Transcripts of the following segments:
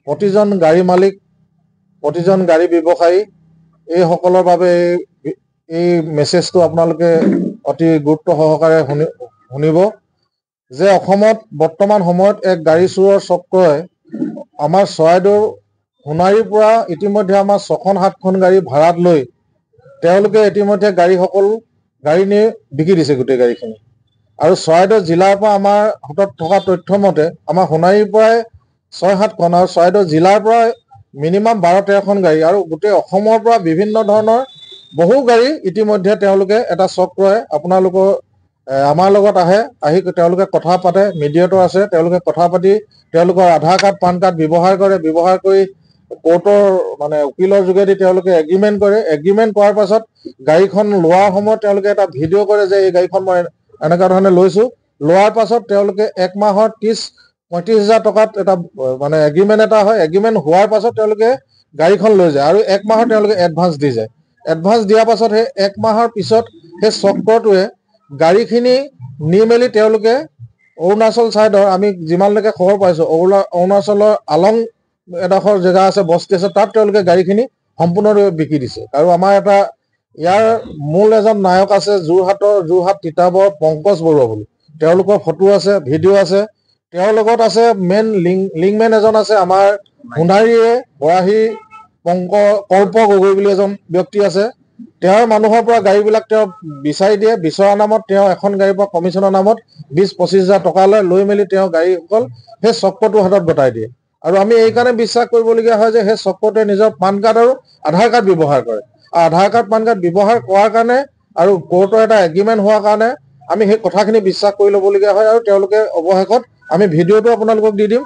প্ৰতিজন গাড়ী মালিক, প্ৰতিজন গাড়ী ব্যৱসায়ী এইসকলৰ বাবে এই মেছেজটো আপোনালোকে অতি গুৰুত্ব সহকাৰে শুনিব যে অসমত বৰ্তমান সময়ত এক গাড়ী চোৰৰ চক্ৰই আমাৰ চৰাইদেউৰ সোণাৰীৰ পৰা ইতিমধ্যে আমাৰ 6খন 7খন গাড়ী ভাড়াত লৈ তেওঁলোকে ইতিমধ্যে গাড়ী নি বিকি দিছে গোটেই গাড়ীখিনি। আৰু চৰাইদেউ জিলাৰ পৰা আমাৰ হাতত থকা তথ্য মতে আমাৰ সোণাৰীৰ পৰাই 6-7খন আৰু চৰাইদেউ জিলাৰ পৰা মিনিমাম 12-13খন গাড়ী আৰু গোটেই অসমৰ পৰা বিভিন্ন ধৰণৰ বহু গাড়ী ইতিমধ্যে তেওঁলোকে এটা চক্ৰই আপোনালোকৰ আমাৰ লগত আহি তেওঁলোকে কথা পাতে, মিডিয়েটৰ আছে, তেওঁলোকে কথা পাতি তেওঁলোকৰ আধাৰ কাৰ্ড পান কাৰ্ড ব্যৱহাৰ কৰি কোৰ্টৰ মানে উকিলৰ যোগেদি তেওঁলোকে এগ্ৰিমেণ্ট কৰে। এগ্ৰিমেণ্ট কৰাৰ পাছত গাড়ীখন লোৱাৰ সময়ত তেওঁলোকে এটা ভিডিঅ' কৰে যে এই গাড়ীখন মই এনেকুৱা ধৰণে লৈছোঁ। লোৱাৰ পাছত তেওঁলোকে 1 মাহৰ 30-35 হাজাৰ টকাত এটা মানে এগ্ৰিমেণ্ট এটা হয়। এগ্ৰিমেণ্ট হোৱাৰ পাছত তেওঁলোকে গাড়ীখন লৈ যায় আৰু 1 মাহৰ তেওঁলোকে এডভান্স দি যায়। এডভান্স দিয়াৰ পাছত সেই 1 মাহৰ পিছত সেই চক্ৰটোৱে গাড়ীখিনি নি মেলি তেওঁলোকে অৰুণাচল ছাইডৰ আমি যিমানলৈকে খবৰ পাইছোঁ অৰুণাচলৰ আলং এডোখৰ জেগা আছে, বস্তি আছে, তাত তেওঁলোকে গাড়ীখিনি সম্পূৰ্ণৰূপে বিকি দিছে। আৰু আমাৰ ইয়াৰ মূল এজন নায়ক আছে যোৰহাট তিতাবৰ পংকজ বৰুৱা বুলি। তেওঁলোকৰ ফটো আছে, ভিডিঅ' আছে। তেওঁৰ লগত আছে মেইন লিংকমেন এজন আছে আমাৰ সোণাৰীৰে বৰাহী কল্প গগৈ বুলি এজন ব্যক্তি আছে। তেওঁৰ মানুহৰ পৰা গাড়ীবিলাক তেওঁ বিচাৰি দিয়ে। বিচৰা নামত তেওঁ এখন গাড়ীৰ পৰা কমিশ্যনৰ নামত 20-25 হাজাৰ টকা লৈ মেলি তেওঁ গাড়ীসকল সেই চক্ৰটোৰ হাতত গতাই দিয়ে। আৰু আমি এইকাৰণে বিশ্বাস কৰিবলগীয়া হয় যে সেই চক্ৰটোৱে নিজৰ পান কাৰ্ড আৰু আধাৰ কাৰ্ড ব্যৱহাৰ কৰে। আধাৰ কাৰ্ড পান কাৰ্ড ব্যৱহাৰ কৰাৰ কাৰণে আৰু কোৰ্টৰ এটা এগ্ৰিমেণ্ট হোৱাৰ কাৰণে আমি সেই কথাখিনি বিশ্বাস কৰি ল'বলগীয়া হয়। আৰু তেওঁলোকে অৱশেষত আমি ভিডিঅ'টো আপোনালোকক দি দিম।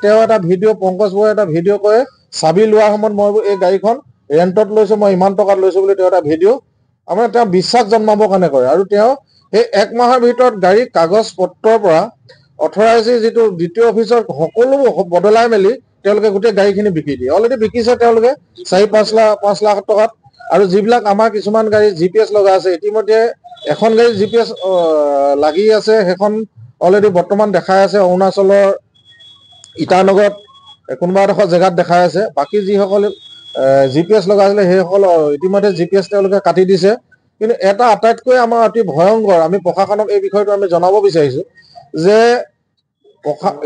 তেওঁ এটা ভিডিঅ' পংকজ বৰুৱাই এটা ভিডিঅ' কৰে, চাবি লোৱাৰ সময়ত মই এই গাড়ীখন ৰেণ্টত লৈছোঁ, মই ইমান টকাত লৈছোঁ বুলি তেওঁ এটা ভিডিঅ' আমাৰ তেওঁ বিশ্বাস জন্মাবৰ কাৰণে কৰে। আৰু তেওঁ সেই 1 মাহৰ ভিতৰত গাড়ীৰ কাগজ পত্ৰৰ পৰা অথৰাইজি যিটো দ্বিতীয় অফিচৰ সকলো বদলাই মেলি তেওঁলোকে গোটেই গাড়ীখিনি বিকি দিয়ে। অলৰেডি বিকিছে তেওঁলোকে 4-5 লাখ টকাত। আৰু যিবিলাক আমাৰ কিছুমান গাড়ী GPS লগা আছে, ইতিমধ্যে এখন গাড়ী GPS লাগি আছে, সেইখন অলৰেডি বৰ্তমান দেখাই আছে অৰুণাচলৰ ইটানগৰত কোনোবা এডোখৰ জেগাত দেখাই আছে। বাকী যিসকল GPS লগা আছিলে সেইসকল ইতিমধ্যে GPS তেওঁলোকে কাটি দিছে। কিন্তু এটা আটাইতকৈ আমাৰ অতি ভয়ংকৰ, আমি প্ৰশাসনক এই বিষয়টো আমি জনাব বিচাৰিছোঁ যে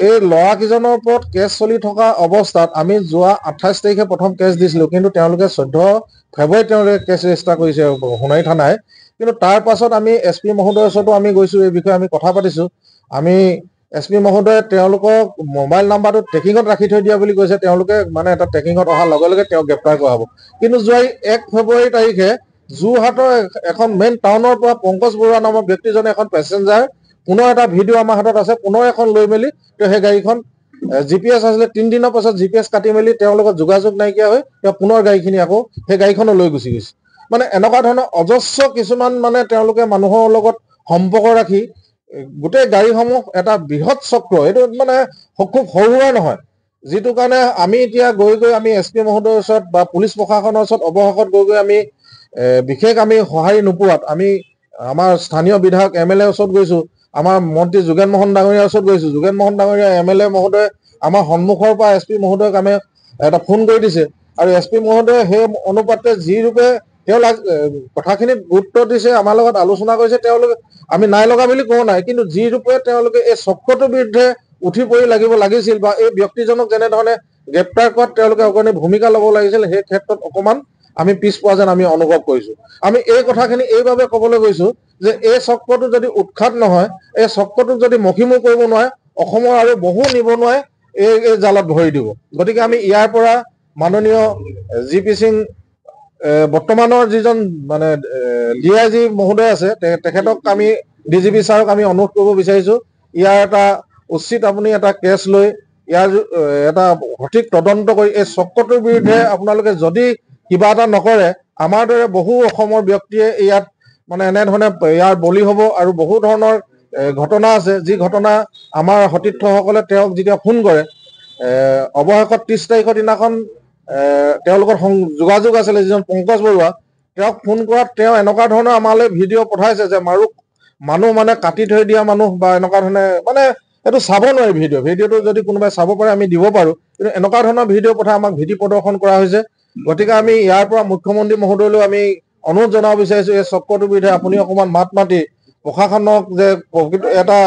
এই ল'ৰাকেইজনৰ ওপৰত কেছ চলি থকা অৱস্থাত আমি যোৱা 28 তাৰিখে প্ৰথম কেছ দিছিলোঁ, কিন্তু তেওঁলোকে 14 ফেব্ৰুৱাৰীত তেওঁলোকে কেছ ৰেজিষ্টাৰ কৰিছে সোণাৰী থানাই। কিন্তু তাৰ পাছত আমি SP মহোদয়ৰ ওচৰতো আমি গৈছোঁ, এই বিষয়ে আমি কথা পাতিছোঁ। আমি SP মহোদয়ে তেওঁলোকক মোবাইল নাম্বাৰটো ট্ৰেকিঙত ৰাখি থৈ দিয়া বুলি কৈছে। তেওঁলোকে মানে এটা ট্ৰেকিঙত অহাৰ লগে লগে তেওঁক গ্ৰেপ্তাৰ কৰা হ'ব। কিন্তু যোৱা 1 ফেব্ৰুৱাৰী তাৰিখে যোৰহাটৰ এখন মেইন টাউনৰ পৰা পংকজ বৰুৱা নামৰ ব্যক্তিজনে এখন পেছেঞ্জাৰ পুনৰ এটা ভিডিঅ' আমাৰ হাতত আছে, পুনৰ এখন লৈ মেলি তেওঁ সেই গাড়ীখন GPS আছিলে 3 দিনৰ পাছত GPS কাটি মেলি তেওঁৰ লগত যোগাযোগ নাইকিয়া হৈ তেওঁ পুনৰ গাড়ীখিনি আকৌ সেই গাড়ীখনো লৈ গুচি গৈছে। মানে এনেকুৱা ধৰণৰ অজস্ৰ কিছুমান মানে তেওঁলোকে মানুহৰ লগত সম্পৰ্ক ৰাখি গোটেই গাড়ীসমূহ এটা বৃহৎ চক্ৰ, এইটো মানে খুব সৰুৱা নহয়। যিটো কাৰণে আমি এতিয়া গৈ আমি SP মহোদয়ৰ ওচৰত বা পুলিচ প্ৰশাসনৰ ওচৰত অৱশেষত গৈ আমি বিশেষ আমি সঁহাৰি নোপোৱাত আমি আমাৰ স্থানীয় বিধায়ক MLA ওচৰত গৈছোঁ, আমাৰ মন্ত্ৰী যোগেন মহন ডাঙৰীয়াৰ ওচৰত গৈছোঁ। যোগেন মহন ডাঙৰীয়া MLA মহোদয়ে আমাৰ সন্মুখৰ পৰা SP মহোদয়ক আমি এটা ফোন কৰি দিছে। আৰু SP মহোদয়ে সেই অনুপাতে যি ৰূপে তেওঁ কথাখিনিত গুৰুত্ব দিছে, আমাৰ লগত আলোচনা কৰিছে, তেওঁলোকে আমি নাই লগা বুলি কোৱা নাই, কিন্তু যি ৰূপে তেওঁলোকে এই চক্ৰটোৰ বিৰুদ্ধে উঠি পৰি লাগিছিল বা এই ব্যক্তিজনক যেনেধৰণে গ্ৰেপ্তাৰ কৰাত তেওঁলোকে অগ্ৰণী ভূমিকা ল'ব লাগিছিল, সেই ক্ষেত্ৰত অকণমান আমি পিছপৰা যেন আমি অনুভৱ কৰিছোঁ। আমি এই কথাখিনি এইবাবে ক'বলৈ গৈছোঁ যে এই চক্ৰটো যদি উৎখাত নহয়, এই চক্ৰটোক যদি মষিমূৰ কৰিব নোৱাৰে, অসমৰ আৰু বহু নিবনুৱাই এই জালত ভৰি দিব। গতিকে আমি ইয়াৰ পৰা মাননীয় GP সিং বৰ্তমানৰ যিজন মানে DIG মহোদয় আছে তেখেতক আমি DGP ছাৰক আমি অনুৰোধ কৰিব বিচাৰিছোঁ, ইয়াৰ এটা উচিত আপুনি এটা কেছ লৈ ইয়াৰ এটা সঠিক তদন্ত কৰি এই চক্ৰটোৰ বিৰুদ্ধে আপোনালোকে যদি কিবা এটা নকৰে, আমাৰ দৰে বহু অসমৰ ব্যক্তিয়ে ইয়াত মানে এনেধৰণে ইয়াৰ বলি হ'ব। আৰু বহু ধৰণৰ ঘটনা আছে, যি ঘটনা আমাৰ সতীৰ্থসকলে তেওঁক যেতিয়া ফোন কৰে অৱশেষত 30 তাৰিখৰ দিনাখন তেওঁলোকৰ যোগাযোগ আছিলে যিজন পংকজ বৰুৱা, তেওঁক ফোন কৰাত তেওঁ এনেকুৱা ধৰণৰ আমালৈ ভিডিঅ' পঠাইছে যে মানুহ মানে কাটি থৈ দিয়া মানুহ বা এনেকুৱা ধৰণে মানে এইটো চাব নোৱাৰি ভিডিঅ'টো যদি কোনোবাই চাব পাৰে আমি দিব পাৰোঁ, কিন্তু এনেকুৱা ধৰণৰ ভিডিঅ' পঠাই আমাক ভীতি প্ৰদৰ্শন কৰা হৈছে। গতিকে আমি ইয়াৰ পৰা মুখ্যমন্ত্ৰী মহোদয়লৈ আমি অনুৰোধ জনাব বিচাৰিছোঁ, এই চক্ৰটোৰ বিৰুদ্ধে আপুনি অকণমান মাত মাতি প্ৰশাসনক যে এটা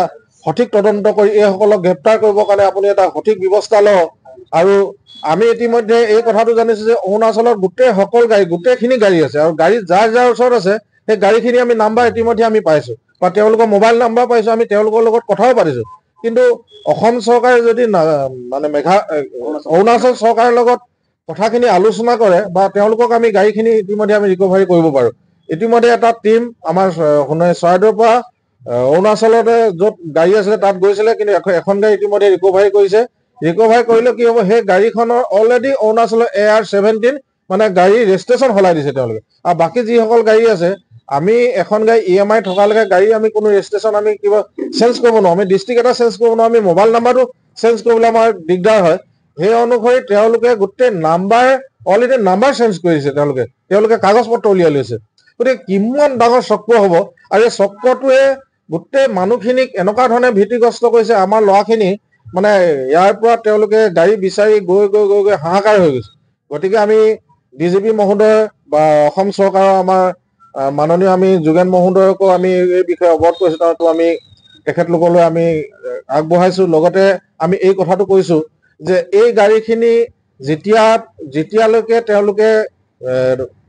সঠিক তদন্ত কৰি এইসকলক গ্ৰেপ্তাৰ কৰিবৰ কাৰণে আপুনি এটা সঠিক ব্যৱস্থা লওক। আৰু আমি ইতিমধ্যে এই কথাটো জানিছোঁ যে অৰুণাচলৰ গোটেইখিনি গাড়ী আছে, আৰু গাড়ী যাৰ যাৰ ওচৰত আছে সেই গাড়ীখিনি আমি নাম্বাৰ ইতিমধ্যে আমি পাইছোঁ, বা তেওঁলোকৰ মোবাইল নাম্বাৰ পাইছোঁ, আমি তেওঁলোকৰ লগত কথাও পাতিছোঁ। কিন্তু অসম চৰকাৰে যদি মানে অৰুণাচল চৰকাৰৰ লগত কথাখিনি আলোচনা কৰে, বা তেওঁলোকক আমি গাড়ীখিনি ইতিমধ্যে আমি ৰিকভাৰী কৰিব পাৰোঁ। ইতিমধ্যে এটা টিম আমাৰ চৰাইদেউৰ পৰা অৰুণাচলতে য'ত গাড়ী আছিলে তাত গৈছিলে, কিন্তু এখন গাড়ী ইতিমধ্যে ৰিকভাৰী কৰিছে। ৰিকভাৰী কৰিলে কি হ'ব, সেই গাড়ীখনৰ অলৰেডি অৰুণাচলৰ AR-17 মানে গাড়ী ৰেজিষ্ট্ৰেশ্যন সলাই দিছে তেওঁলোকে। আৰু বাকী যিসকল গাড়ী আছে, আমি এখন গাড়ী EMI থকালৈকে গাড়ী আমি কোনো ৰেজিষ্ট্ৰেশ্যন আমি কিবা চেঞ্জ কৰিব নোৱাৰোঁ, আমি ডিষ্ট্ৰিক্ট এটা চেঞ্জ কৰিব নোৱাৰোঁ, আমি মোবাইল নাম্বাৰটো চেঞ্জ কৰিবলৈ আমাৰ দিগদাৰ হয়। সেই অনুসৰি তেওঁলোকে গোটেই অলৰেডি নাম্বাৰ চেঞ্জ কৰিছে, তেওঁলোকে কাগজ পত্ৰ উলিয়াই লৈছে। গতিকে কিমান ডাঙৰ চক্ৰ হ'ব, আৰু এই চক্ৰটোৱে গোটেই মানুহখিনিক এনেকুৱা ধৰণে ভীতিগ্ৰস্ত কৰিছে। আমাৰ ল'ৰাখিনি মানে ইয়াৰ পৰা তেওঁলোকে গাড়ী বিচাৰি গৈ হাহাকাৰ হৈ গৈছে। গতিকে আমি DGP মহোদয় বা অসম চৰকাৰৰ আমাৰ মাননীয় আমি যোগেন মহোদয়কো আমি এই বিষয়ে অৱগত কৰিছোঁ, তাতো আমি তেখেতলোকলৈ আমি আগবঢ়াইছোঁ। লগতে আমি এই কথাটো কৈছোঁ যে এই গাড়ীখিনি যেতিয়ালৈকে তেওঁলোকে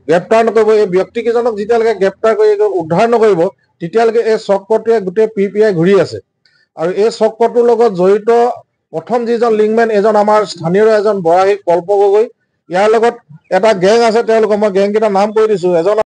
গ্ৰেপ্তাৰ নকৰিব, এই ব্যক্তিকেইজনক যেতিয়ালৈকে গ্ৰেপ্তাৰ কৰি উদ্ধাৰ নকৰিব, তেতিয়ালৈকে এই চক্ৰটোৱে গোটেই PPI ঘূৰি আছে। আৰু এই চক্ৰটোৰ লগত জড়িত প্ৰথম যিজন লিংকমেন, এজন আমাৰ স্থানীয় এজন বৰাহী কল্প গগৈ, ইয়াৰ লগত এটা গেং আছে, তেওঁলোকৰ মই গেংকেইটাৰ নাম কৈ দিছোঁ। এজন